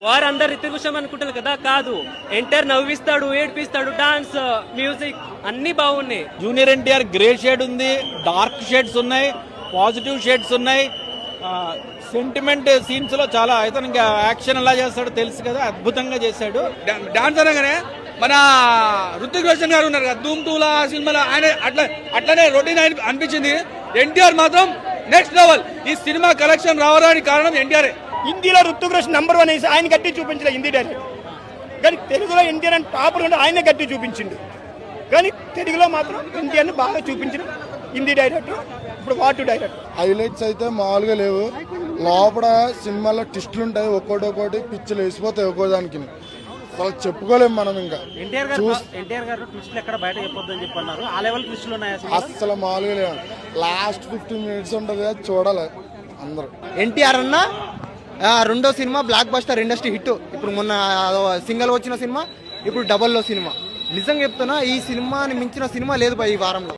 వారు అందరు రితిక్ రోషన్ అనుకుంటారు కదా, కాదు. ఎన్టీఆర్ నవ్విస్తాడు, ఏడిపిస్తాడు, డాన్స్, మ్యూజిక్ అన్ని బాగున్నాయి. జూనియర్ ఎన్టీఆర్ గ్రే షేడ్ ఉంది, డార్క్ షేడ్స్ ఉన్నాయి, పాజిటివ్ షేడ్స్ ఉన్నాయి. సెంటిమెంట్ సీన్స్ లో చాలా ఇతనికి యాక్షన్ ఎలా చేస్తాడో తెలుసు కదా, అద్భుతంగా చేశాడు. డాన్స్ అనగానే మన రుతిక్ రోషన్ గారు ఉన్నారు కదా, ధూమ్ టూలా సినిమాలో ఆయన అట్లనే రొటీన్ అనిపించింది. ఎన్టీఆర్ మాత్రం నెక్స్ట్ లెవెల్. ఈ సినిమా కలెక్షన్ రావడానికి కారణం ఎన్టీఆర్. హిందీలో రుతిక్ రోషన్ నంబర్ 1 వేసి ఆయన గట్టి చూపించలేదు హిందీ డైరెక్టర్, కానీ తెలుగులో ఎన్టీఆర్ అని టాపర్ ఉంటే ఆయన గట్టి చూపించిండు. కానీ తెలుగులో మాత్రం ఎన్టీఆర్ని బాగా చూపించిన హిందీ డైరెక్టర్, ఇప్పుడు వాటు డైరెక్టర్. హైలైట్స్ అయితే మామూలుగా లేవు. లోపల సినిమాలో ట్విస్టులు ఉంటాయి, ఒక్కోటి పిచ్చులు వేసిపోతాయి ఒక్కోదానికి. అసలు చెప్పుకోలేము మనం. ఇంకా ఎన్టీఆర్ గారు ట్విస్టులు ఎక్కడ బయట చెప్పొద్దు అని చెప్పన్నారు. ఆ లెవెల్ ట్విస్టులు ఉన్నాయి అసలు మామూలుగా లేవు. లాస్ట్ 15 minutes ఉంటుంది, చూడాలి అందరూ. ఎన్టీఆర్ అన్న రెండో cinema block buster industry hit. ఇప్పుడు మొన్న సింగల్ వచ్చిన సినిమా, ఇప్పుడు డబల్లో సినిమా. నిజంగా చెప్తున్నా, ఈ సినిమాని మించిన సినిమా లేదు ఈ వారంలో.